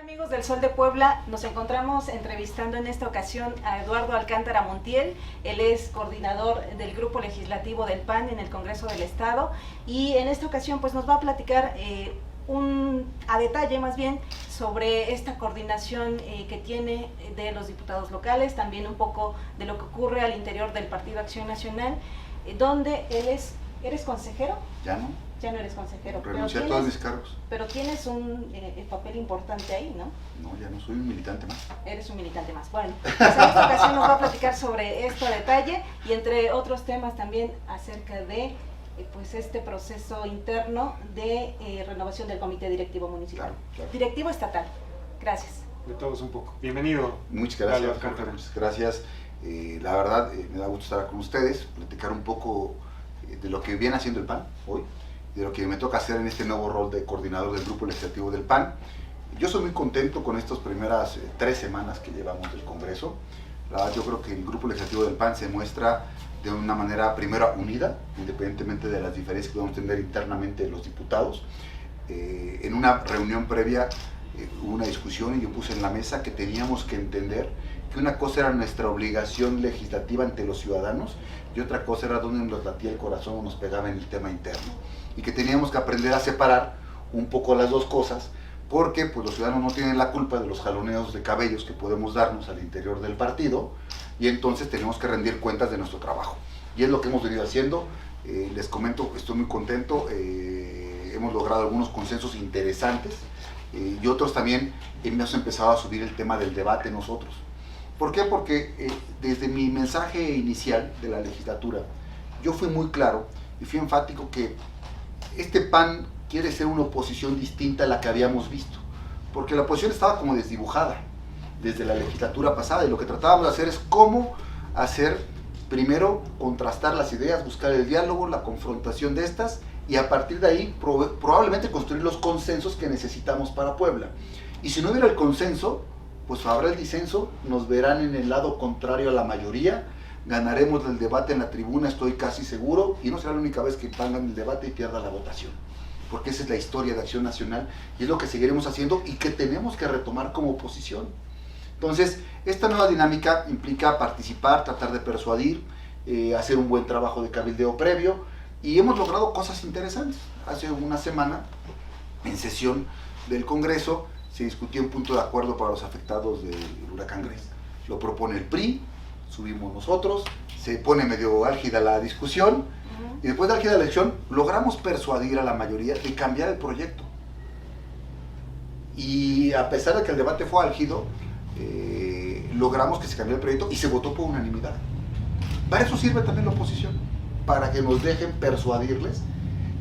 Amigos del Sol de Puebla, nos encontramos entrevistando en esta ocasión a Eduardo Alcántara Montiel. Él es coordinador del Grupo Legislativo del PAN en el Congreso del Estado y en esta ocasión pues nos va a platicar a detalle más bien sobre esta coordinación que tiene de los diputados locales, también un poco de lo que ocurre al interior del Partido Acción Nacional, donde ¿eres consejero? Ya no. Ya no eres consejero. Renuncié a todos mis cargos. Pero tienes un papel importante ahí, ¿no? No, ya no soy un militante más. Eres un militante más. Bueno, pues en esta ocasión nos va a platicar sobre esto a detalle y entre otros temas también acerca de pues este proceso interno de renovación del Comité Directivo Municipal. Claro. Directivo estatal. Gracias. De todos un poco. Bienvenido. Muchas gracias. Muchas gracias. La verdad, me da gusto estar con ustedes, platicar un poco de lo que viene haciendo el PAN hoy, de lo que me toca hacer en este nuevo rol de coordinador del Grupo Legislativo del PAN. Yo soy muy contento con estas primeras 3 semanas que llevamos del Congreso. La verdad, yo creo que el Grupo Legislativo del PAN se muestra de una manera, primero, unida, independientemente de las diferencias que podemos tener internamente los diputados. En una reunión previa hubo una discusión y yo puse en la mesa que teníamos que entender que una cosa era nuestra obligación legislativa ante los ciudadanos y otra cosa era donde nos latía el corazón o nos pegaba en el tema interno. Y que teníamos que aprender a separar un poco las dos cosas, porque pues, los ciudadanos no tienen la culpa de los jaloneos de cabellos que podemos darnos al interior del partido, y entonces tenemos que rendir cuentas de nuestro trabajo. Y es lo que hemos venido haciendo. Les comento que estoy muy contento, hemos logrado algunos consensos interesantes, y otros también hemos empezado a subir el tema del debate nosotros. ¿Por qué? Porque desde mi mensaje inicial de la legislatura, yo fui muy claro y fui enfático que este PAN quiere ser una oposición distinta a la que habíamos visto, porque la oposición estaba como desdibujada desde la legislatura pasada y lo que tratábamos de hacer es cómo hacer, primero, contrastar las ideas, buscar el diálogo, la confrontación de estas y a partir de ahí probablemente construir los consensos que necesitamos para Puebla. Y si no hubiera el consenso, pues habrá el disenso, nos verán en el lado contrario a la mayoría, ganaremos el debate en la tribuna, estoy casi seguro, y no será la única vez que pongan el debate y pierda la votación, porque esa es la historia de Acción Nacional y es lo que seguiremos haciendo y que tenemos que retomar como oposición. Entonces, esta nueva dinámica implica participar, tratar de persuadir, hacer un buen trabajo de cabildeo previo, y hemos logrado cosas interesantes. Hace una semana, en sesión del Congreso, se discutió un punto de acuerdo para los afectados del huracán Grace. Lo propone el PRI, subimos nosotros, se pone medio álgida la discusión, y después de álgida la elección, logramos persuadir a la mayoría de cambiar el proyecto. Y a pesar de que el debate fue álgido, logramos que se cambiara el proyecto y se votó por unanimidad. Para eso sirve también la oposición, para que nos dejen persuadirles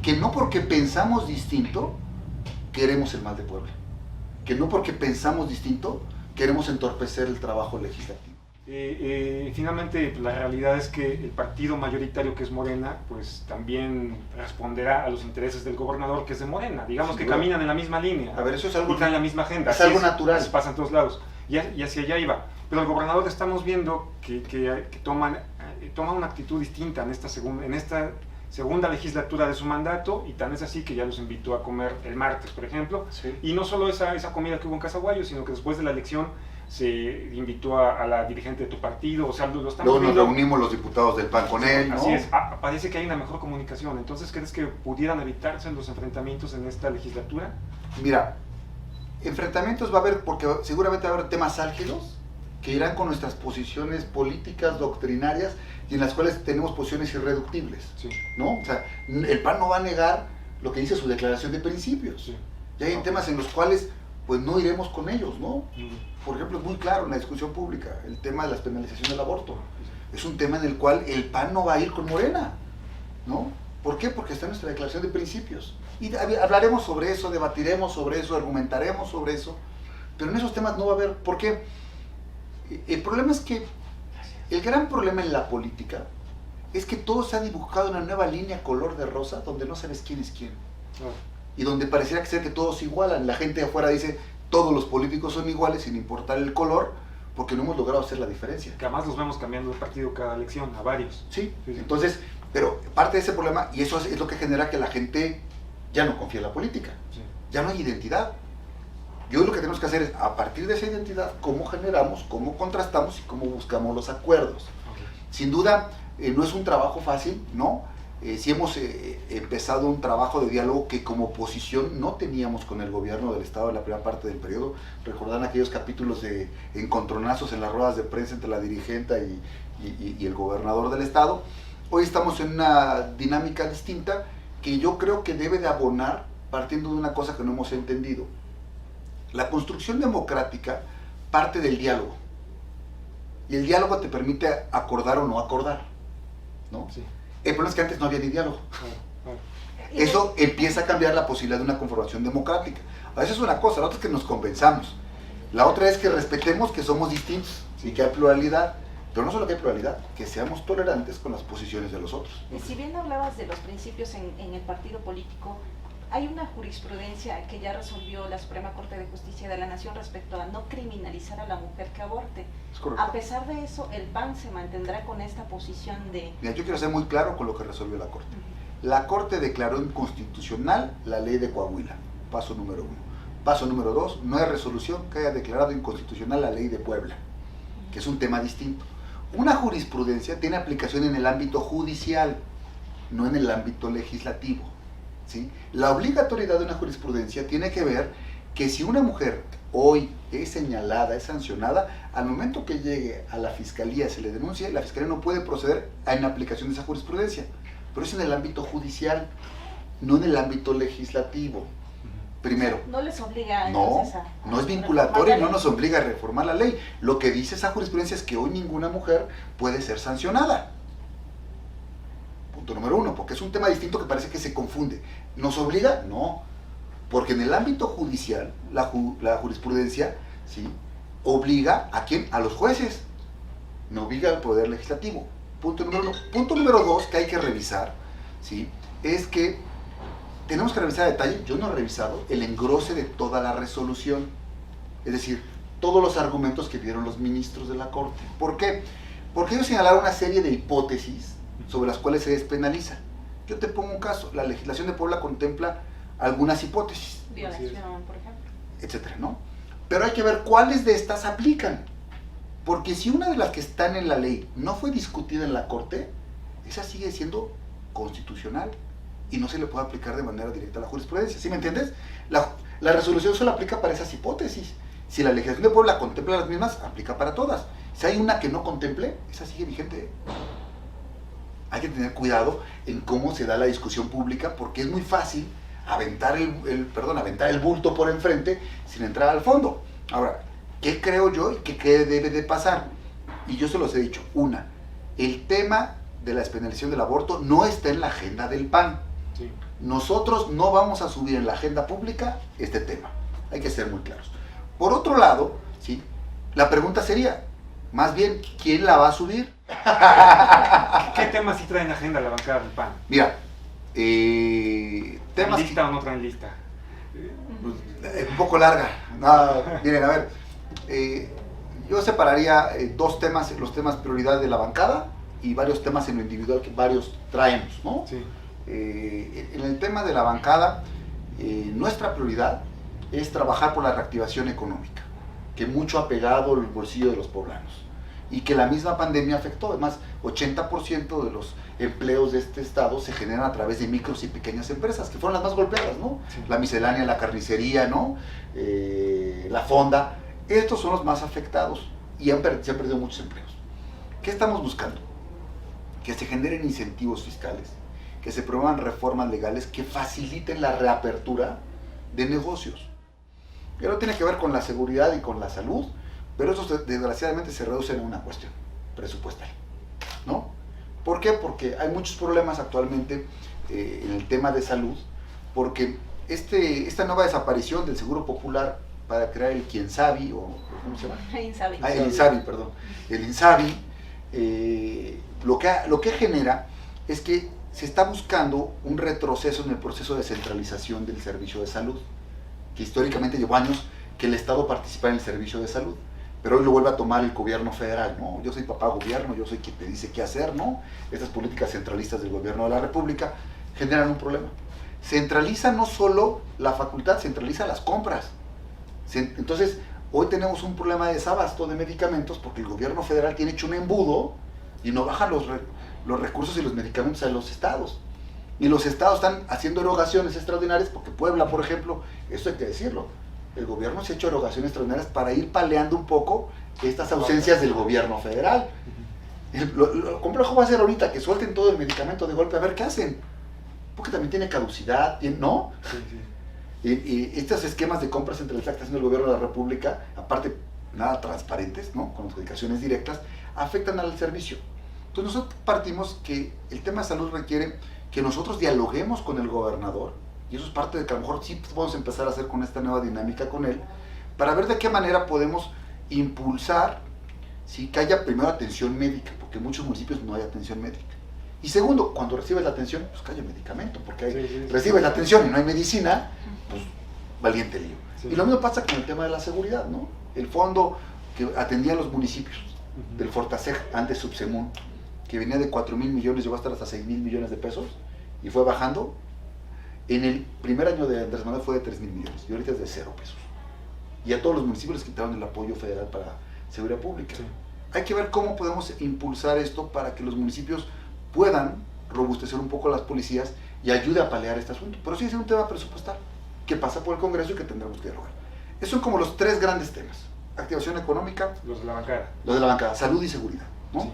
que no porque pensamos distinto, queremos el mal de Puebla. Que no porque pensamos distinto, queremos entorpecer el trabajo legislativo. Finalmente, la realidad es que el partido mayoritario, que es Morena, pues también responderá a los intereses del gobernador, que es de Morena. Digamos que caminan en la misma línea. A ver, eso es algo, y traen la misma agenda. Es algo natural. Se pasa en todos lados. Y hacia allá iba. Pero el gobernador estamos viendo que toma una actitud distinta en esta segunda legislatura de su mandato, y tan es así que ya los invitó a comer el martes, por ejemplo. Sí. Y no solo esa comida que hubo en Casaguayo, sino que después de la elección se invitó a la dirigente de tu partido, o sea, lo estamos luego viendo. Nos reunimos los diputados del PAN con él, ¿no? Así es, parece que hay una mejor comunicación. Entonces, ¿crees que pudieran evitarse los enfrentamientos en esta legislatura? Mira, enfrentamientos va a haber, porque seguramente va a haber temas álgidos que irán con nuestras posiciones políticas, doctrinarias, y en las cuales tenemos posiciones irreductibles, sí, ¿no? O sea, el PAN no va a negar lo que dice su declaración de principios. Sí. Y hay temas en los cuales pues no iremos con ellos, ¿no? Por ejemplo, es muy claro en la discusión pública, el tema de la despenalización del aborto. Es un tema en el cual el PAN no va a ir con Morena, ¿no? ¿Por qué? Porque está en nuestra declaración de principios. Y hablaremos sobre eso, debatiremos sobre eso, argumentaremos sobre eso, pero en esos temas no va a haber. ¿Por qué? El problema es que el gran problema en la política es que todo se ha dibujado en una nueva línea color de rosa donde no sabes quién es quién. Y donde pareciera que todos se igualan. La gente de afuera dice, todos los políticos son iguales sin importar el color, porque no hemos logrado hacer la diferencia. Que además los vemos cambiando de partido cada elección, a varios. Sí, entonces, pero parte de ese problema, y eso es lo que genera que la gente ya no confía en la política. Sí. Ya no hay identidad. Yo lo que tenemos que hacer es, a partir de esa identidad, cómo generamos, cómo contrastamos y cómo buscamos los acuerdos. Ok. Sin duda, no es un trabajo fácil, ¿no? Sí hemos empezado un trabajo de diálogo que como oposición no teníamos con el gobierno del Estado en la primera parte del periodo. Recordarán aquellos capítulos de encontronazos en las ruedas de prensa entre la dirigenta y el gobernador del Estado. Hoy estamos en una dinámica distinta que yo creo que debe de abonar partiendo de una cosa que no hemos entendido. La construcción democrática parte del diálogo. Y el diálogo te permite acordar o no acordar, ¿no? Sí. El problema es que antes no había ni diálogo. Claro, claro. Eso empieza a cambiar la posibilidad de una conformación democrática. A veces es una cosa, la otra es que nos convenzamos. La otra es que respetemos que somos distintos y que hay pluralidad. Pero no solo que hay pluralidad, que seamos tolerantes con las posiciones de los otros. Y si bien hablabas de los principios en el partido político, hay una jurisprudencia que ya resolvió la Suprema Corte de Justicia de la Nación respecto a no criminalizar a la mujer que aborte. ¿Es correcto? A pesar de eso, el PAN se mantendrá con esta posición de... Mira, yo quiero ser muy claro con lo que resolvió la Corte. La Corte declaró inconstitucional la ley de Coahuila, paso número 1. Paso número 2, no hay resolución que haya declarado inconstitucional la ley de Puebla, que es un tema distinto. Una jurisprudencia tiene aplicación en el ámbito judicial, no en el ámbito legislativo, ¿sí? La obligatoriedad de una jurisprudencia tiene que ver que si una mujer hoy es señalada, es sancionada, al momento que llegue a la fiscalía, se le denuncie, la fiscalía no puede proceder en la aplicación de esa jurisprudencia, pero es en el ámbito judicial, no en el ámbito legislativo. Primero, No les obliga no, entonces a no es reformar vinculatorio la y no ley. nos obliga a reformar la ley. Lo que dice esa jurisprudencia es que hoy ninguna mujer puede ser sancionada. Punto número 1, porque es un tema distinto que parece que se confunde. ¿Nos obliga? No, porque en el ámbito judicial, la jurisprudencia, ¿sí?, obliga ¿a quién? A los jueces, no obliga al Poder Legislativo. Punto número 1. Punto número 2 que hay que revisar, ¿sí?, es que tenemos que revisar a detalle, yo no he revisado el engrose de toda la resolución, es decir, todos los argumentos que dieron los ministros de la Corte. ¿Por qué? Porque ellos señalaron una serie de hipótesis sobre las cuales se despenaliza. Yo te pongo un caso, la legislación de Puebla contempla algunas hipótesis, Violación, por ejemplo. etcétera, ¿no? Pero hay que ver cuáles de estas aplican, porque si una de las que están en la ley no fue discutida en la Corte, esa sigue siendo constitucional y no se le puede aplicar de manera directa a la jurisprudencia, ¿sí me entiendes? La resolución solo aplica para esas hipótesis. Si la legislación de Puebla contempla las mismas, aplica para todas. Si hay una que no contemple, esa sigue vigente. Hay que tener cuidado en cómo se da la discusión pública, porque es muy fácil aventar el bulto por enfrente sin entrar al fondo. Ahora, ¿qué creo yo y qué debe de pasar? Y yo se los he dicho. Una, el tema de la despenalización del aborto no está en la agenda del PAN. Sí. Nosotros no vamos a subir en la agenda pública este tema. Hay que ser muy claros. Por otro lado, ¿sí?, la pregunta sería, más bien, ¿quién la va a subir? ¿Qué temas sí traen agenda la bancada del PAN? Mira, ¿Traen temas lista o no traen lista? un poco larga. No, miren, a ver, yo separaría dos temas, los temas prioridad de la bancada y varios temas en lo individual que varios traemos, ¿no? Sí. En el tema de la bancada, nuestra prioridad es trabajar por la reactivación económica, que mucho ha pegado el bolsillo de los poblanos y que la misma pandemia afectó. Además, 80% de los empleos de este estado se generan a través de micros y pequeñas empresas, que fueron las más golpeadas, ¿no? Sí. La miscelánea, la carnicería, ¿no? La fonda, estos son los más afectados y se han perdido muchos empleos. ¿Qué estamos buscando? Que se generen incentivos fiscales, que se promuevan reformas legales que faciliten la reapertura de negocios. Pero tiene que ver con la seguridad y con la salud, pero eso desgraciadamente se reduce en una cuestión presupuestal, ¿no? ¿Por qué? Porque hay muchos problemas actualmente en el tema de salud, porque esta nueva desaparición del Seguro Popular para crear el Quiensabi, o ¿cómo se llama? Insabi. El INSABI, perdón. El INSABI, lo que genera es que se está buscando un retroceso en el proceso de centralización del servicio de salud, que históricamente llevó años que el Estado participara en el servicio de salud, pero hoy lo vuelve a tomar el gobierno federal, ¿no? Yo soy papá gobierno, yo soy quien te dice qué hacer, ¿no? Estas políticas centralistas del gobierno de la República generan un problema. Centraliza no solo la facultad, centraliza las compras. Entonces, hoy tenemos un problema de desabasto de medicamentos porque el gobierno federal tiene hecho un embudo y no baja los recursos y los medicamentos a los estados. Y los estados están haciendo erogaciones extraordinarias porque Puebla, por ejemplo, esto hay que decirlo, el gobierno se ha hecho erogaciones extraordinarias para ir paleando un poco estas ausencias del gobierno federal. Lo complejo va a ser ahorita que suelten todo el medicamento de golpe, a ver qué hacen. Porque también tiene caducidad, ¿no? Sí, sí. Y estos esquemas de compras entre el que está haciendo el gobierno de la República, aparte nada transparentes, ¿no? Con adjudicaciones directas, afectan al servicio. Entonces nosotros partimos que el tema de salud requiere que nosotros dialoguemos con el gobernador, y eso es parte de que a lo mejor sí podemos empezar a hacer con esta nueva dinámica con él, para ver de qué manera podemos impulsar, ¿sí? Que haya primero atención médica, porque en muchos municipios no hay atención médica. Y segundo, cuando recibes la atención, pues que haya medicamento, porque recibes la atención y no hay medicina, pues valiente lío. Sí. Y lo mismo pasa con el tema de la seguridad, ¿no? El fondo que atendía a los municipios del Fortaseg, antes Subsemun, que venía de 4,000 millones, llegó a estar hasta 6,000 millones de pesos, y fue bajando. En el primer año de Andrés Manuel fue de 3,000 millones, y ahorita es de 0 pesos. Y a todos los municipios les quitaron el apoyo federal para seguridad pública. Sí. Hay que ver cómo podemos impulsar esto para que los municipios puedan robustecer un poco las policías y ayude a paliar este asunto. Pero sí es un tema presupuestal que pasa por el Congreso y que tendremos que dialogar. Esos son como los 3 grandes temas: activación económica, los de la bancada, salud y seguridad, ¿no? Sí.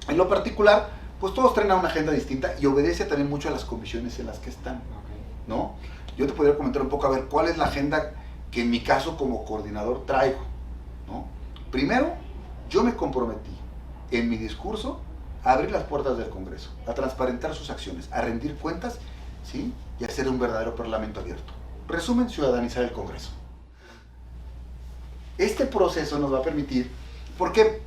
En lo particular, pues todos traen una agenda distinta y obedece también mucho a las comisiones en las que están, ¿no? Yo te podría comentar un poco a ver cuál es la agenda que en mi caso como coordinador traigo, ¿no? Primero, yo me comprometí en mi discurso a abrir las puertas del Congreso, a transparentar sus acciones, a rendir cuentas, ¿sí? Y a hacer un verdadero parlamento abierto. Resumen, ciudadanizar el Congreso. Este proceso nos va a permitir, porque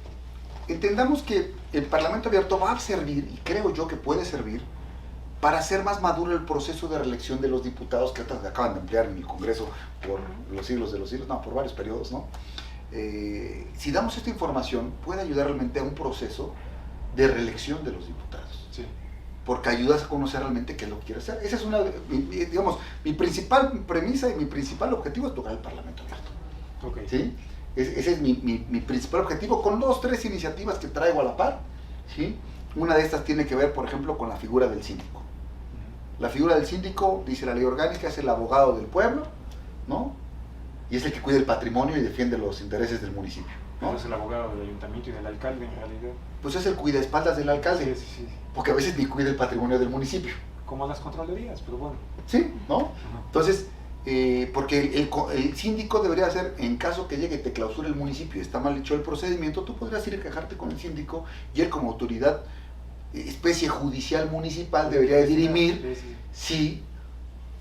entendamos que el parlamento abierto va a servir, y creo yo que puede servir, para hacer más maduro el proceso de reelección de los diputados que acaban de emplear en el Congreso por los siglos de los siglos, no, por varios periodos, ¿no? Si damos esta información, puede ayudar realmente a un proceso de reelección de los diputados. Sí. Porque ayudas a conocer realmente qué es lo que quiere hacer. Esa es una, digamos, mi principal premisa y mi principal objetivo es tocar el Parlamento abierto. Okay. ¿Sí? Ese es mi principal objetivo, con 2 o 3 iniciativas que traigo a la par, ¿sí? Una de estas tiene que ver, por ejemplo, con la figura del síndico. La figura del síndico, dice la ley orgánica, es el abogado del pueblo, ¿no? Y es el que cuida el patrimonio y defiende los intereses del municipio, ¿no? Es el abogado del ayuntamiento y del alcalde, en realidad. Pues es el cuidaespaldas del alcalde, sí. Porque a veces ni cuida el patrimonio del municipio. Como las contralorías, pero bueno. Sí, ¿no? Entonces, porque el síndico debería ser, en caso que llegue y te clausure el municipio y está mal hecho el procedimiento, tú podrías ir a quejarte con el síndico y él, como autoridad, especie judicial municipal, debería dirimir si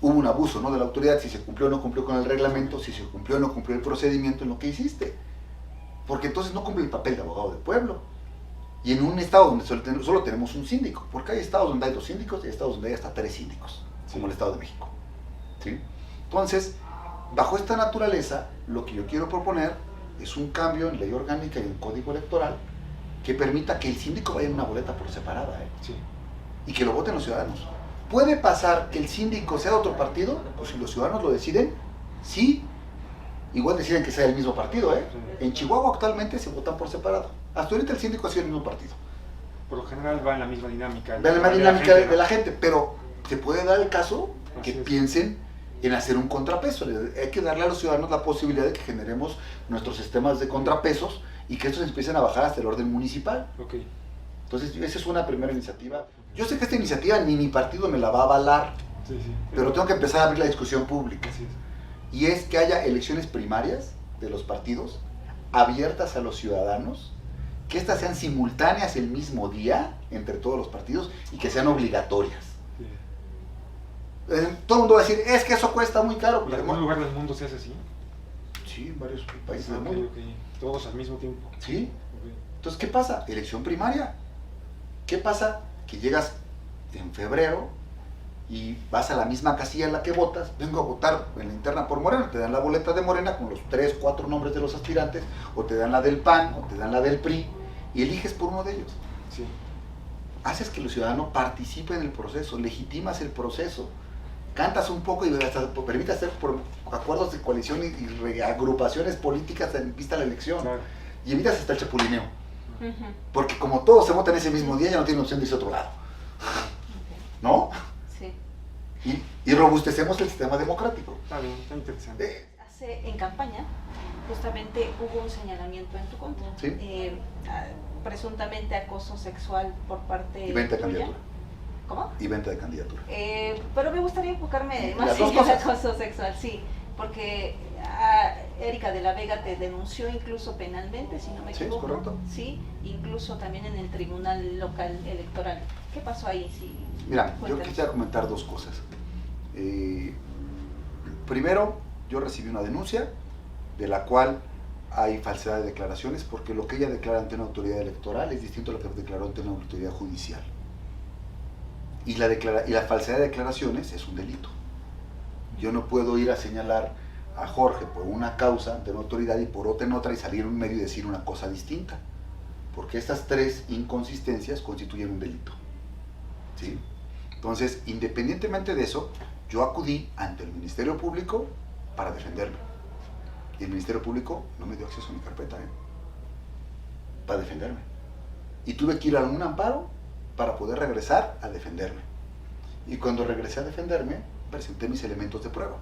hubo un abuso, ¿no?, de la autoridad, si se cumplió o no cumplió con el reglamento, si se cumplió o no cumplió el procedimiento en lo que hiciste. Porque entonces no cumple el papel de abogado del pueblo. Y en un estado donde solo tenemos un síndico, porque hay estados donde hay 2 síndicos y hay estados donde hay hasta 3 síndicos, como el Estado de México, ¿sí? Entonces, bajo esta naturaleza, lo que yo quiero proponer es un cambio en ley orgánica y en código electoral que permita que el síndico vaya en una boleta por separada, sí, y que lo voten los ciudadanos. ¿Puede pasar que el síndico sea de otro partido? Pues si los ciudadanos lo deciden, sí. Igual deciden que sea del mismo partido, ¿eh? Sí. En Chihuahua actualmente se votan por separado. Hasta ahorita el síndico ha sido el mismo partido. Por lo general va en la misma dinámica. Va en la misma dinámica de la gente, pero se puede dar el caso que piensen en hacer un contrapeso. Hay que darle a los ciudadanos la posibilidad de que generemos nuestros sistemas de contrapesos y que estos empiecen a bajar hasta el orden municipal. Okay. Entonces, esa es una primera iniciativa. Yo sé que esta iniciativa ni mi partido me la va a avalar, sí, pero tengo que empezar a abrir la discusión pública. Y es que haya elecciones primarias de los partidos abiertas a los ciudadanos, que estas sean simultáneas el mismo día entre todos los partidos y que sean obligatorias. Todo el mundo va a decir, es que eso cuesta muy caro. ¿En algún lugar del mundo se hace así? Sí, en varios países del mundo. Okay. Todos al mismo tiempo. Sí. Okay. Entonces, ¿qué pasa? Elección primaria. ¿Qué pasa? Que llegas en febrero y vas a la misma casilla en la que votas, vengo a votar en la interna por Morena, te dan la boleta de Morena con los 3, 4 nombres de los aspirantes, o te dan la del PAN, o te dan la del PRI, y eliges por uno de ellos. Sí. Haces que los ciudadanos participen en el proceso, legitimas el proceso, cantas un poco y hasta permite hacer por acuerdos de coalición y agrupaciones políticas en vista a la elección. Claro. Y evitas hasta el chapulineo. Ujú. Porque como todos se votan ese mismo día, ya no tienen opción de irse a otro lado. ¿No? Sí. Y robustecemos el sistema democrático. Está bien, está interesante. En campaña, justamente hubo un señalamiento en tu contra. Sí. Presuntamente acoso sexual por parte Y venta de tuya. candidatura. ¿Cómo? Y venta de candidatura. Pero me gustaría enfocarme más Las en dos el cosas. acoso sexual, sí, porque Erika de la Vega te denunció incluso penalmente, si no me Sí, es equivoco. correcto. Sí, incluso también en el Tribunal Local Electoral. ¿Qué pasó ahí? Sí, Mira, yo cuéntanos. quisiera comentar dos cosas. Primero, yo recibí una denuncia de la cual hay falsedad de declaraciones, porque lo que ella declara ante una autoridad electoral es distinto a lo que declaró ante una autoridad judicial. Y la falsedad de declaraciones es un delito. Yo no puedo ir a señalar a Jorge por una causa ante una autoridad y por otra en otra y salir en un medio y decir una cosa distinta, porque estas tres inconsistencias constituyen un delito. ¿Sí? Entonces, independientemente de eso, yo acudí ante el Ministerio Público para defenderme. Y el Ministerio Público no me dio acceso a mi carpeta, para defenderme. Y tuve que ir a un amparo para poder regresar a defenderme. Y cuando regresé a defenderme, presenté mis elementos de prueba.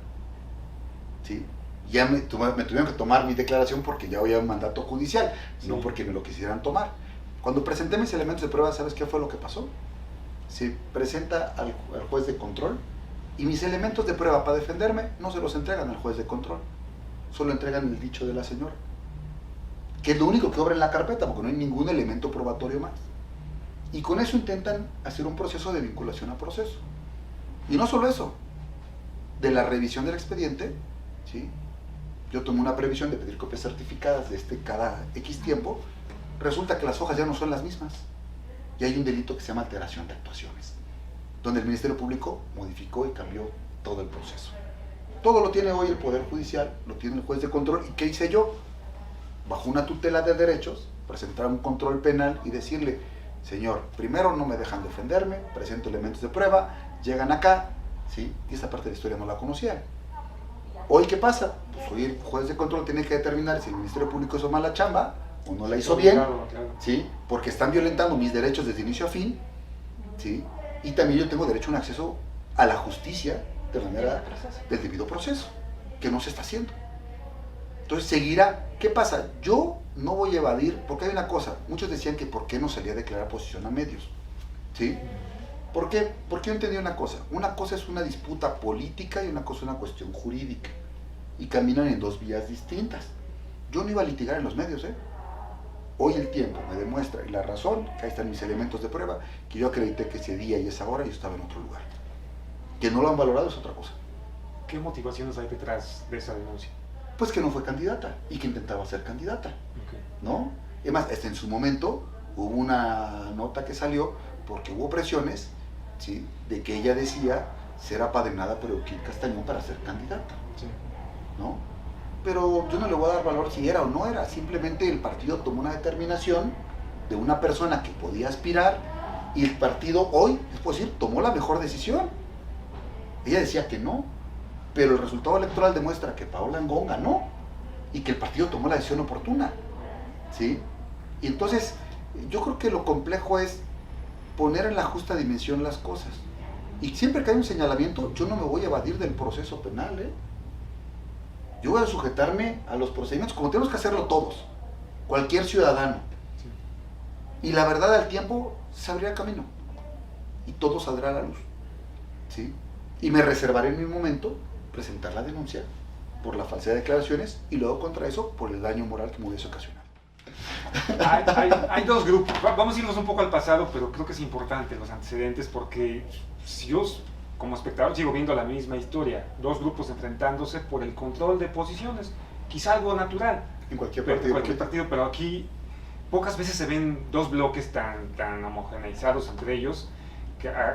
¿Sí? Ya me tuvieron que tomar mi declaración porque ya había un mandato judicial, Sí. no porque me lo quisieran tomar. Cuando presenté mis elementos de prueba, ¿sabes qué fue lo que pasó? Se presenta al juez de control y mis elementos de prueba para defenderme no se los entregan al juez de control, solo entregan el dicho de la señora, que es lo único que obra en la carpeta porque no hay ningún elemento probatorio más. Y con eso intentan hacer un proceso de vinculación a proceso. Y no solo eso, de la revisión del expediente, ¿sí? Yo tomé una previsión de pedir copias certificadas de cada X tiempo, resulta que las hojas ya no son las mismas. Y hay un delito que se llama alteración de actuaciones, donde el Ministerio Público modificó y cambió todo el proceso. Todo lo tiene hoy el Poder Judicial, lo tiene el juez de control. ¿Y qué hice yo? Bajo una tutela de derechos, presentar un control penal y decirle, señor, primero no me dejan defenderme, presento elementos de prueba, llegan acá, ¿sí? Y esta parte de la historia no la conocían. Hoy, ¿qué pasa? Pues hoy el juez de control tiene que determinar si el Ministerio Público hizo mala chamba o no la hizo bien, Claro, claro. ¿sí? Porque están violentando mis derechos desde inicio a fin, ¿sí? Y también yo tengo derecho a un acceso a la justicia de manera del debido proceso, que no se está haciendo. Entonces seguirá. ¿Qué pasa? Yo no voy a evadir, porque hay una cosa, muchos decían que por qué no salía a declarar posición a medios, ¿sí? ¿Por qué? Porque yo entendí una cosa es una disputa política y una cosa es una cuestión jurídica, y caminan en dos vías distintas. Yo no iba a litigar en los medios, Hoy el tiempo me demuestra, y la razón, que ahí están mis elementos de prueba, que yo acredité que ese día y esa hora yo estaba en otro lugar. Que no lo han valorado es otra cosa. ¿Qué motivaciones hay detrás de esa denuncia? Pues que no fue candidata y que intentaba ser candidata, ¿no? Además, en su momento hubo una nota que salió porque hubo presiones, ¿sí? De que ella decía ser apadrinada por Euquil Castañón para ser candidata, Sí. ¿no? Pero yo no le voy a dar valor si era o no era, simplemente el partido tomó una determinación de una persona que podía aspirar y el partido hoy, es decir, tomó la mejor decisión. Ella decía que no, pero el resultado electoral demuestra que Paola Angón ganó y que el partido tomó la decisión oportuna, ¿sí? Y entonces, yo creo que lo complejo es poner en la justa dimensión las cosas. Y siempre que hay un señalamiento, yo no me voy a evadir del proceso penal, Yo voy a sujetarme a los procedimientos, como tenemos que hacerlo todos, cualquier ciudadano. Sí. Y la verdad, al tiempo, se abrirá el camino. Y todo saldrá a la luz, ¿sí? Y me reservaré en mi momento presentar la denuncia por la falsedad de declaraciones y luego contra eso por el daño moral que me hubiese ocasionado. Hay dos grupos. Vamos a irnos un poco al pasado, pero creo que es importante los antecedentes porque si yo como espectador sigo viendo la misma historia. Dos grupos enfrentándose por el control de posiciones. Quizá algo natural. En cualquier Pero, partido. cualquier partido, pero aquí pocas veces se ven dos bloques tan homogeneizados entre ellos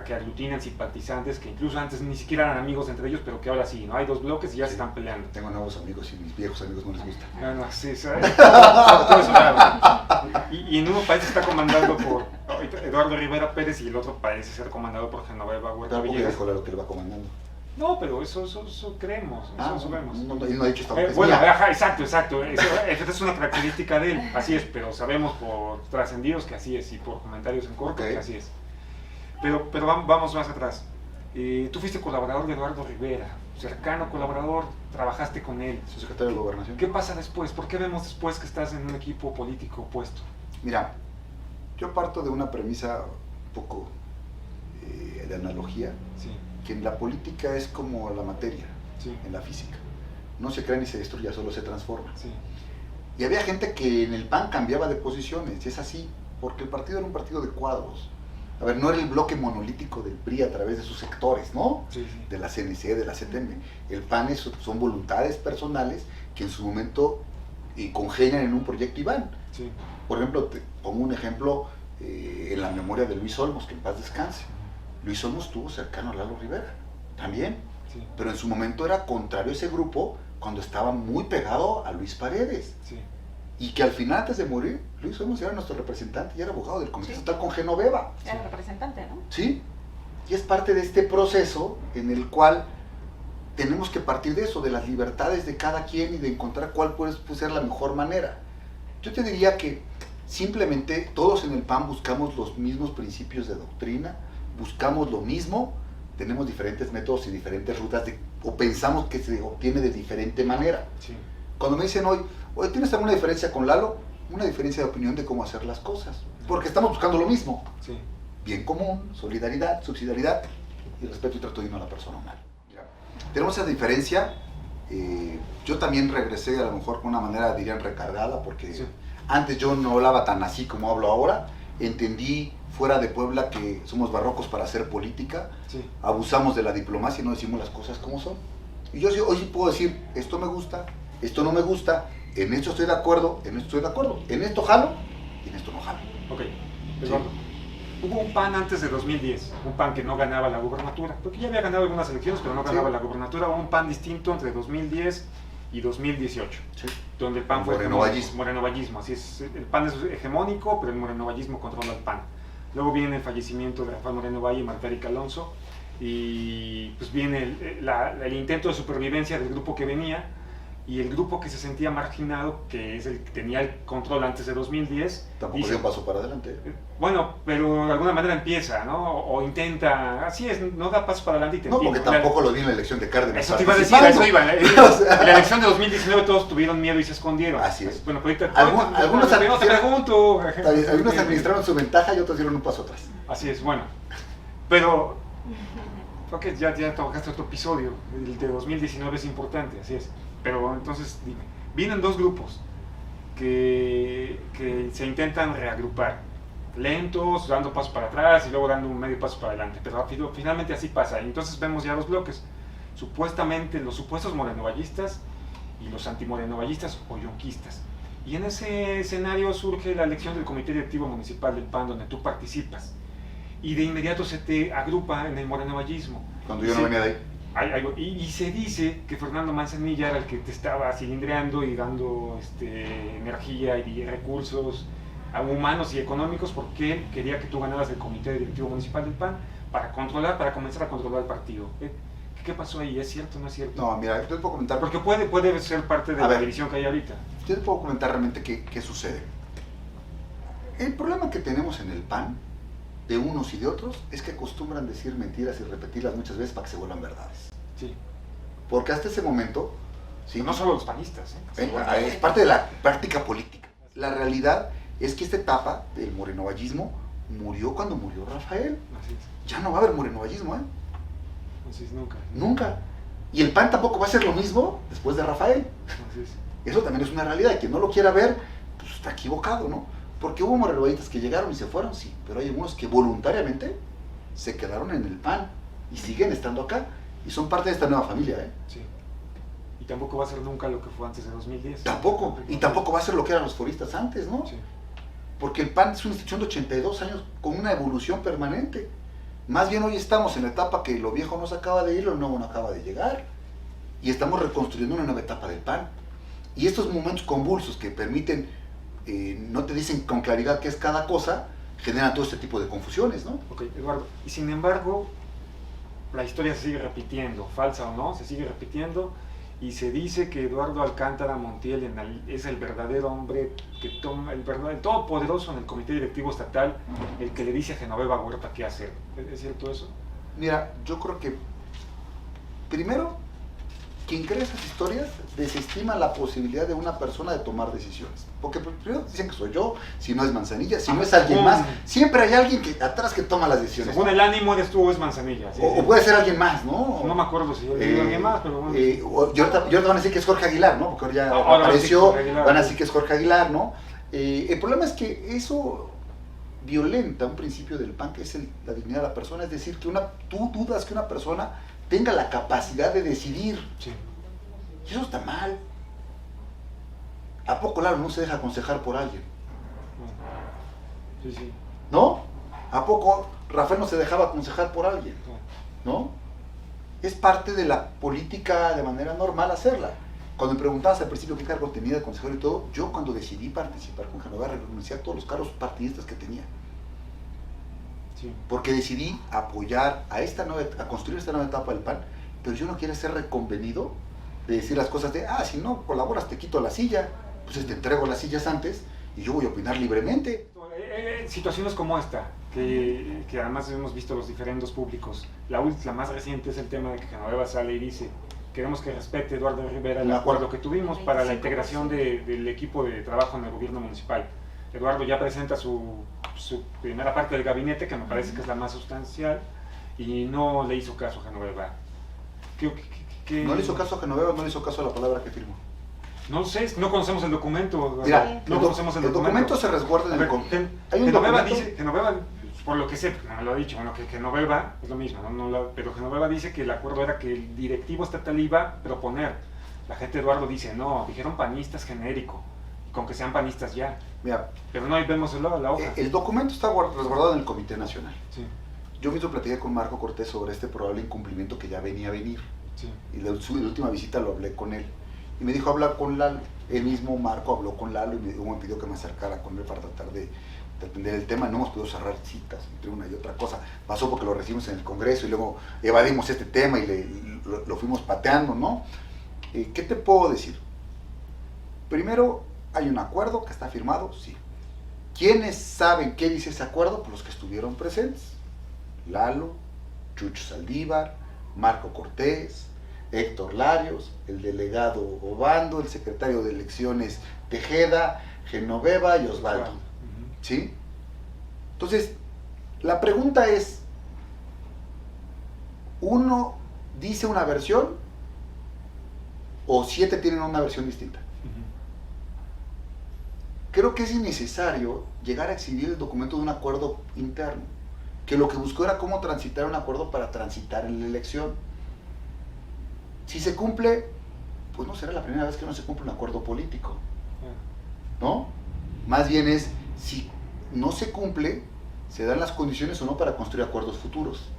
que aglutinan simpatizantes que incluso antes ni siquiera eran amigos entre ellos, pero que ahora sí, ¿no? Hay dos bloques y ya se están peleando. Tengo nuevos amigos y mis viejos amigos no les gusta. Bueno, sí, ¿sabes? Todo eso, claro. Y en uno parece está comandado por Eduardo Rivera Pérez y el otro parece ser comandado por Genoveva Huerta Tampoco Villegas. dijo lo que le va comandando. No, pero eso creemos, eso vemos. Él no ha dicho esta boca es Bueno, mía. ajá, exacto. Eso es una característica de él, así es, pero sabemos por trascendidos que así es y por comentarios en corto que así es. Pero vamos más atrás. Tú fuiste colaborador de Eduardo Rivera, cercano colaborador, trabajaste con él. Su secretario de Gobernación. ¿Qué pasa después? ¿Por qué vemos después que estás en un equipo político opuesto? Mira, yo parto de una premisa un poco de analogía, Sí, que en la política es como la materia, sí, en la física. No se crea ni se destruye, solo se transforma. sí, Y había gente que en el PAN cambiaba de posiciones, y es así, porque el partido era un partido de cuadros. A ver, no era el bloque monolítico del PRI a través de sus sectores, ¿no? sí, sí. De la CNC, de la CTM. El PAN son voluntades personales que en su momento congenian en un proyecto y van. Sí. Por ejemplo, te pongo un ejemplo en la memoria de Luis Olmos, que en paz descanse. Luis Olmos estuvo cercano a Lalo Rivera, también, Sí, pero en su momento era contrario a ese grupo cuando estaba muy pegado a Luis Paredes. sí, Y que al final, antes de morir, Luis Olmos era nuestro representante y era abogado del Comité Sí. Estatal con Genoveva. Era el representante, ¿no? ¿Sí? Y es parte de este proceso en el cual tenemos que partir de eso, de las libertades de cada quien y de encontrar cuál puede ser la mejor manera. Yo te diría que simplemente todos en el PAN buscamos los mismos principios de doctrina, buscamos lo mismo, tenemos diferentes métodos y diferentes rutas, o pensamos que se obtiene de diferente manera. sí. Cuando me dicen hoy, ¿tienes alguna diferencia con Lalo? Una diferencia de opinión de cómo hacer las cosas, porque estamos buscando lo mismo. Sí. Bien común, solidaridad, subsidiariedad y respeto y trato digno a la persona humana. Tenemos esa diferencia. Yo también regresé a lo mejor con una manera, dirían, recargada, porque Sí. antes yo no hablaba tan así como hablo ahora. Entendí fuera de Puebla que somos barrocos para hacer política, Sí. abusamos de la diplomacia y no decimos las cosas como son. Y yo hoy sí puedo decir, esto me gusta, esto no me gusta, en esto estoy de acuerdo, en esto estoy de acuerdo, en esto jalo y en esto no jalo. Ok, Eduardo. Hubo un PAN antes de 2010, un PAN que no ganaba la gubernatura, porque ya había ganado algunas elecciones, pero no ganaba Sí. la gubernatura. Hubo un PAN distinto entre 2010 y 2018, Sí. donde el PAN fue Morenovallismo. morenovallismo. Así es, el PAN es hegemónico, pero el morenovallismo controla el PAN. Luego viene el fallecimiento de Rafael Moreno Valle y Marta Erika Alonso, y pues viene el intento de supervivencia del grupo que venía, y el grupo que se sentía marginado, que es el que tenía el control antes de 2010, Tampoco dice, dio un paso para adelante. bueno, pero de alguna manera empieza, ¿no? O intenta, así es, no da pasos para adelante y te No, porque entiendo. tampoco lo vi en la elección de Cárdenas. Eso te iba a decir, a eso iba. O sea, En la elección de 2019 todos tuvieron miedo y se escondieron. Así es. Bueno, pero ahorita Algunos te pregunto. Algunos administraron su ventaja y otros dieron un paso atrás. Así es, bueno. Pero, creo que ya tocaste otro episodio. El de 2019 es importante, así es. Pero entonces, dime, vienen dos grupos que se intentan reagrupar. Lentos, dando pasos para atrás y luego dando un medio paso para adelante. Pero finalmente así pasa. Y entonces vemos ya los bloques. Supuestamente los supuestos morenovallistas y los antimorenovallistas o yonquistas. Y en ese escenario surge la elección del Comité Directivo Municipal del PAN, donde tú participas. Y de inmediato se te agrupa en el morenovallismo. Cuando yo no venía de ahí. Y se dice que Fernando Manzanilla era el que te estaba cilindreando y dando energía y recursos humanos y económicos, porque él quería que tú ganaras el Comité Directivo Municipal del PAN para comenzar a controlar el partido. ¿Qué pasó ahí? ¿Es cierto o no es cierto? No, mira, yo te puedo comentar. Porque puede ser parte de A la ver. división que hay ahorita. Yo te puedo comentar realmente qué sucede. El problema que tenemos en el PAN, de unos y de otros, es que acostumbran decir mentiras y repetirlas muchas veces para que se vuelvan verdades. Sí. Porque hasta ese momento, ¿sí? No solo los panistas. Es parte de la práctica política. La realidad es que esta etapa del morenovallismo murió cuando murió Rafael. Así es. Ya no va a haber morenovallismo, ¿eh? Así es, nunca. Nunca. Y el PAN tampoco va a ser lo mismo después de Rafael. Así es. Eso también es una realidad. Quien no lo quiera ver, pues está equivocado, ¿no? Porque hubo morenovallistas que llegaron y se fueron, sí, pero hay algunos que voluntariamente se quedaron en el PAN y siguen estando acá y son parte de esta nueva familia, ¿eh? Sí. Y tampoco va a ser nunca lo que fue antes de 2010. Tampoco, y tampoco va a ser lo que eran los foristas antes, ¿no? Sí. Porque el PAN es una institución de 82 años con una evolución permanente. Más bien hoy estamos en la etapa que lo viejo no se acaba de ir, lo nuevo no acaba de llegar. Y estamos reconstruyendo una nueva etapa del PAN. Y estos momentos convulsos que permiten, no te dicen con claridad qué es cada cosa, generan todo este tipo de confusiones, ¿no? Ok, Eduardo. Y sin embargo, la historia se sigue repitiendo, falsa o no, se sigue repitiendo, y se dice que Eduardo Alcántara Montiel es el verdadero hombre que toma, el todopoderoso en el comité directivo estatal, el que le dice a Genoveva Huerta qué hacer. ¿Es cierto eso? Mira, yo creo que primero, quien cree esas historias desestima la posibilidad de una persona de tomar decisiones. Porque primero dicen que soy yo, si no es Manzanilla, si no es alguien más, siempre hay alguien atrás que toma las decisiones. Según el ánimo eres tú o es Manzanilla. Sí, o puede ser alguien más, ¿no? No me acuerdo si es alguien más, pero bueno. Y ahorita van a decir que es Jorge Aguilar, ¿no? Porque ahora ya apareció, van a decir que es Jorge Aguilar, ¿no? El problema es que eso violenta un principio del PAN, que es la dignidad de la persona, es decir, que tú dudas que una persona tenga la capacidad de decidir. Sí. Y eso está mal. ¿A poco Lalo no se deja aconsejar por alguien? Sí, sí. ¿No? ¿A poco Rafael no se dejaba aconsejar por alguien? ¿No? Es parte de la política de manera normal hacerla. Cuando me preguntabas al principio qué cargo tenía de consejero y todo, yo cuando decidí participar con Genoveva renuncié a todos los cargos partidistas que tenía. Sí. Porque decidí apoyar a construir esta nueva etapa del PAN, pero yo no quiero ser reconvenido de decir las cosas de, si no colaboras te quito la silla, pues te entrego las sillas antes y yo voy a opinar libremente. Situaciones como esta, que además hemos visto los diferendos públicos, la más reciente es el tema de que Genoveva sale y dice, queremos que respete Eduardo Rivera el acuerdo que tuvimos para la integración del equipo de trabajo en el gobierno municipal. Eduardo ya presenta su primera parte del gabinete, que me parece que es la más sustancial, y no le hizo caso a Genoveva. No le hizo caso a Genoveva, no le hizo caso a la palabra que firmó. No sé, no conocemos el documento. Mira, no conocemos el documento se resguarda en el documento. Genoveva, por lo que sé, no me lo ha dicho, bueno, que Genoveva, es lo mismo, pero Genoveva dice que el acuerdo era que el directivo estatal iba a proponer. La gente de Eduardo dice, no, dijeron panistas genérico, con que sean panistas ya. Mira, pero no, ahí vemos la hoja. El documento está resguardado en el Comité Nacional. Sí. Yo mismo platiqué con Marco Cortés sobre este probable incumplimiento que ya venía a venir. Sí. Y la última visita lo hablé con él. Y me dijo hablar con Lalo. Él mismo, Marco, habló con Lalo y me pidió que me acercara con él para tratar de atender el tema. No hemos podido cerrar citas entre una y otra cosa. Pasó porque lo recibimos en el Congreso y luego evadimos este tema y lo fuimos pateando, ¿no? ¿Qué te puedo decir? Primero, hay un acuerdo que está firmado, sí. ¿Quiénes saben qué dice ese acuerdo? Pues los que estuvieron presentes. Lalo, Chucho Saldívar, Marco Cortés, Héctor Larios, el delegado Obando, el secretario de elecciones Tejeda, Genoveva y Osvaldo. ¿Sí? Entonces, la pregunta es, ¿uno dice una versión o 7 tienen una versión distinta? Creo que es innecesario llegar a exhibir el documento de un acuerdo interno, que lo que buscó era cómo transitar un acuerdo para transitar en la elección. Si se cumple, pues no será la primera vez que no se cumple un acuerdo político, ¿no? Más bien es, si no se cumple, se dan las condiciones o no para construir acuerdos futuros.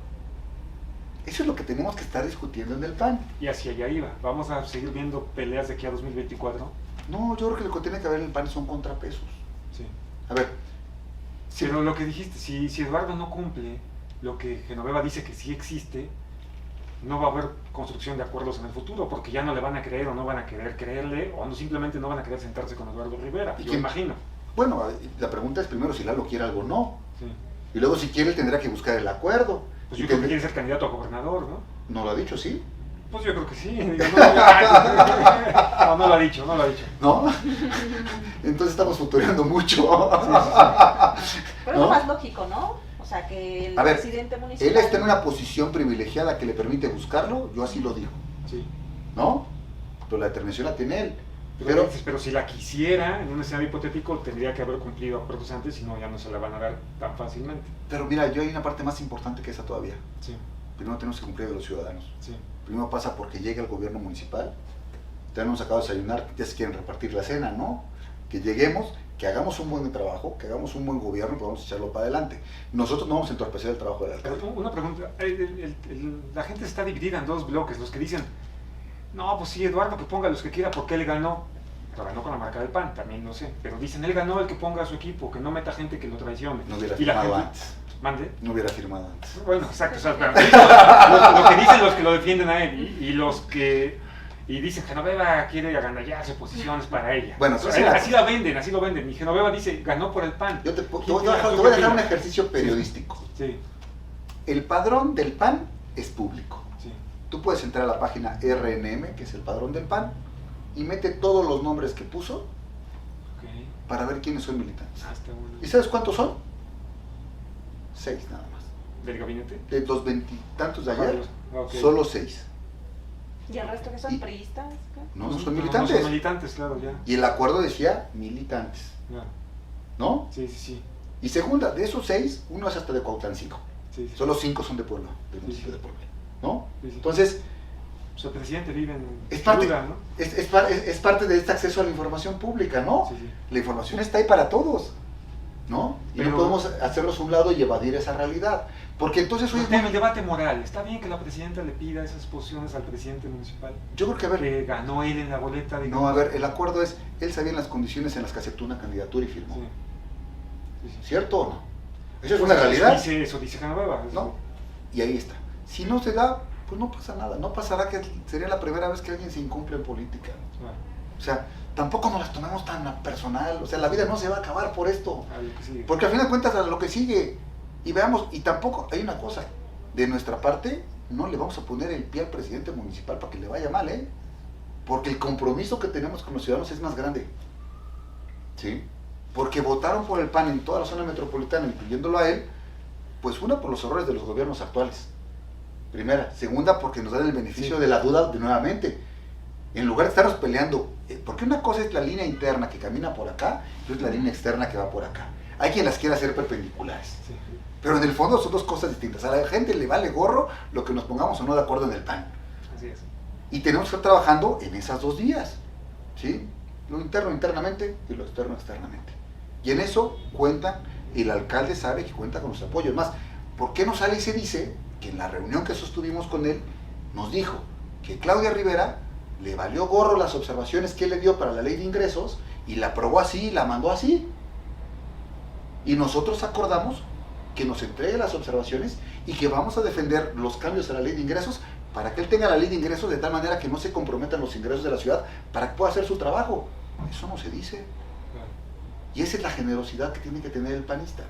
Eso es lo que tenemos que estar discutiendo en el PAN. Y hacia allá iba. ¿Vamos a seguir viendo peleas de aquí a 2024? No, yo creo que lo que tiene que haber en el PAN son contrapesos. Sí. A ver. Pero lo que dijiste, si Eduardo no cumple lo que Genoveva dice que sí existe, no va a haber construcción de acuerdos en el futuro, porque ya no le van a creer o no van a querer creerle, o no, simplemente no van a querer sentarse con Eduardo Rivera, yo imagino. Bueno, la pregunta es primero si Lalo quiere algo o no. Sí. Y luego si quiere él tendrá que buscar el acuerdo. Pues yo creo que quiere ser candidato a gobernador, ¿no? ¿No lo ha dicho, sí? Pues yo creo que sí. No lo ha dicho. ¿No? Entonces estamos futureando mucho. Sí. Pero es lo más lógico, ¿no? O sea, que el presidente municipal... Él está en una posición privilegiada que le permite buscarlo, yo así lo digo. Sí. ¿No? Pero la determinación la tiene él. Pero si la quisiera, en un escenario hipotético, tendría que haber cumplido acuerdos antes, y no, ya no se la van a dar tan fácilmente. Pero mira, yo hay una parte más importante que esa todavía. Sí. Primero tenemos que cumplir de los ciudadanos. Sí. Primero pasa porque llega el gobierno municipal, ya nos acabado de desayunar, ya se quieren repartir la cena, ¿no? Que lleguemos, que hagamos un buen trabajo, que hagamos un buen gobierno y podamos echarlo para adelante. Nosotros no vamos a entorpecer el trabajo del alcalde. Pero una pregunta, la gente está dividida en dos bloques, los que dicen, no, pues sí, Eduardo que ponga los que quiera porque él ganó. Pero ganó con la marca del PAN, también no sé. Pero dicen, él ganó el que ponga a su equipo, que no meta gente que lo traicione. No hubiera Y la firmado gente- antes. ¿Mande? No hubiera firmado antes. Bueno, exacto, o sea, pero lo que dicen los que lo defienden a él y los que dicen Genoveva quiere agandallarse posiciones para ella. Bueno, O sea, entonces- así lo venden. Y Genoveva dice, ganó por el PAN. Yo te ¿Quién voy a tiene- dejar un ejercicio periodístico. Sí, El padrón del PAN es público. sí. Tú puedes entrar a la página RNM, que es el padrón del PAN, y mete todos los nombres que puso Ok. para ver quiénes son militantes. Ah, está bueno. ¿Y sabes cuántos son? 6 nada más. ¿Del gabinete? De los veintitantos de ayer, Ok. solo 6. ¿Y el resto que son Y- priistas? No, no son No militantes. son militantes, claro, ya. Y el acuerdo decía militantes, Ya. ¿no? Sí, sí, sí. Y segunda, de esos 6, uno es hasta de Cuautlancingo. Sí, sí. Solo 5 son de Puebla, del Sí, municipio sí. de Puebla, ¿no? Sí, sí. Entonces, O sea, el presidente vive en es parte, Cholula, ¿no? es parte de este acceso a la información pública, ¿no? Sí, sí. La información está ahí para todos, ¿no? Y Pero- no podemos hacernos a un lado y evadir esa realidad. Porque entonces hoy es El debate moral. ¿Está bien que la presidenta le pida esas posiciones al presidente municipal? Yo creo que, a ver, Que ganó él en la boleta. no, digamos. a ver, el acuerdo es, él sabía las condiciones en las que aceptó una candidatura y firmó. Sí. Sí, sí. ¿Cierto o no? Esa es Pues una realidad, Eso dice Genoveva. ¿no? Y ahí está. Si no se da, pues no pasa nada. No pasará que sería la primera vez que alguien se incumple en política. Claro. O sea, tampoco nos las tomemos tan a personal. O sea, la vida no se va a acabar por esto. A lo que sigue. Porque al final de cuentas a lo que sigue. Y veamos, y tampoco hay una cosa. De nuestra parte, no le vamos a poner el pie al presidente municipal para que le vaya mal, ¿eh? Porque el compromiso que tenemos con los ciudadanos es más grande. ¿Sí? Porque votaron por el PAN en toda la zona metropolitana, incluyéndolo a él, pues una por los errores de los gobiernos actuales. Primera. Segunda, porque nos dan el beneficio Sí. de la duda de nuevamente. En lugar de estarnos peleando, porque una cosa es la línea interna que camina por acá, y otra es la línea externa que va por acá. Hay quien las quiere hacer perpendiculares. Sí. Pero en el fondo son dos cosas distintas. A la gente le vale gorro lo que nos pongamos o no de acuerdo en el PAN. Así es. Y tenemos que estar trabajando en esas dos vías. ¿Sí? Lo interno internamente y lo externo externamente. Y en eso cuenta, el alcalde sabe que cuenta con nuestro apoyo. Es más, ¿por qué no sale y se dice que en la reunión que sostuvimos con él nos dijo que Claudia Rivera le valió gorro las observaciones que él le dio para la ley de ingresos y la aprobó así, la mandó así? Y nosotros acordamos que nos entregue las observaciones y que vamos a defender los cambios a la ley de ingresos para que él tenga la ley de ingresos de tal manera que no se comprometan los ingresos de la ciudad para que pueda hacer su trabajo. Eso no se dice. Claro. Y esa es la generosidad que tiene que tener el panista.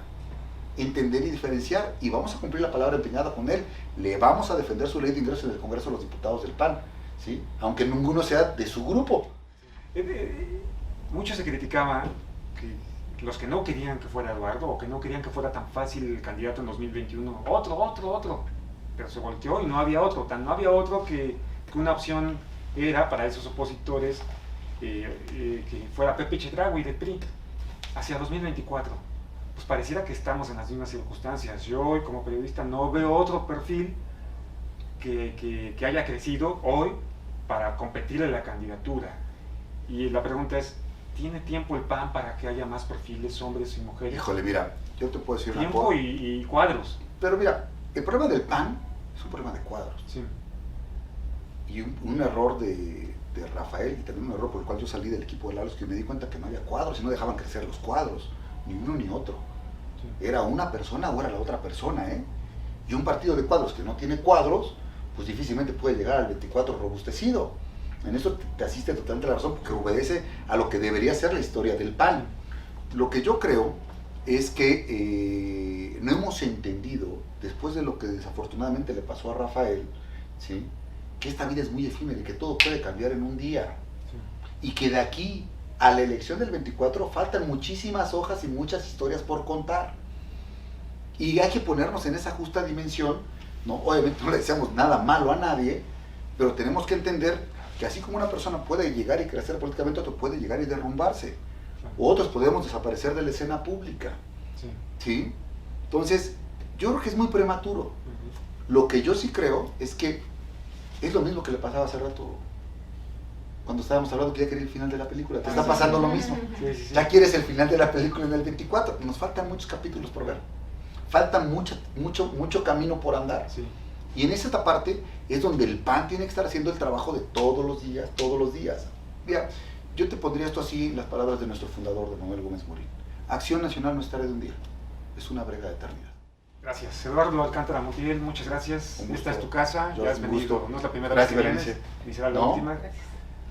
Entender y diferenciar. Y vamos a cumplir la palabra empeñada con él. Le vamos a defender su ley de ingresos en el Congreso de los Diputados del PAN. ¿Sí? Aunque ninguno sea de su grupo. Mucho se criticaba que los que no querían que fuera Eduardo o que no querían que fuera tan fácil el candidato en 2021, otro, pero se volteó y no había otro, no había otro que una opción era para esos opositores que fuera Pepe Chedraui del PRI hacia 2024. Pues pareciera que estamos en las mismas circunstancias. Yo hoy como periodista no veo otro perfil que haya crecido hoy para competir en la candidatura. Y la pregunta es, ¿tiene tiempo el PAN para que haya más perfiles, hombres y mujeres? Híjole, mira, yo te puedo decir una Tiempo cosa. y cuadros. Pero mira, el problema del PAN es un problema de cuadros. Sí. Y un error de Rafael, y también un error por el cual yo salí del equipo de Lalo, es que me di cuenta que no había cuadros y no dejaban crecer los cuadros, ni uno ni otro. Sí. Era una persona o era la otra persona, ¿eh? Y un partido de cuadros que no tiene cuadros, pues difícilmente puede llegar al 24 robustecido. En eso te asiste totalmente la razón, porque obedece a lo que debería ser la historia del PAN. Lo que yo creo es que no hemos entendido, después de lo que desafortunadamente le pasó a Rafael, ¿sí?, que esta vida es muy efímera y que todo puede cambiar en un día. Sí. Y que de aquí a la elección del 24 faltan muchísimas hojas y muchas historias por contar. Y hay que ponernos en esa justa dimensión, ¿no? Obviamente no le deseamos nada malo a nadie, pero tenemos que entender que así como una persona puede llegar y crecer políticamente, otro puede llegar y derrumbarse. Otros podemos desaparecer de la escena pública. Sí. ¿Sí? Entonces, yo creo que es muy prematuro. Uh-huh. Lo que yo sí creo es que es lo mismo que le pasaba hace rato cuando estábamos hablando que ya quería el final de la película. Te está sí, pasando sí. lo mismo. Sí, sí, sí. Ya quieres el final de la película en el 24. Nos faltan muchos capítulos por ver. Falta mucho camino por andar. Sí. Y en esta parte es donde el PAN tiene que estar haciendo el trabajo de todos los días, todos los días. Mira, Yo te pondría esto así en las palabras de nuestro fundador, de Manuel Gómez Morín. Acción Nacional no es tarea de un día, es una brega de eternidad. Gracias. Eduardo Alcántara Montiel, muchas gracias. Esta es tu casa, ya has venido, no es la primera vez que vienes, ni será la última. Gracias.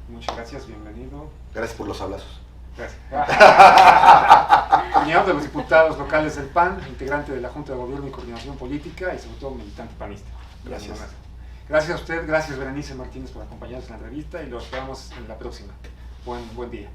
Muchas gracias, bienvenido. Gracias por los abrazos. Gracias. Coordinador de los diputados locales del PAN, integrante de la Junta de Gobierno y Coordinación Política y sobre todo militante panista. Gracias. Gracias a usted, gracias Berenice Martínez por acompañarnos en la entrevista y los esperamos en la próxima. Buen día.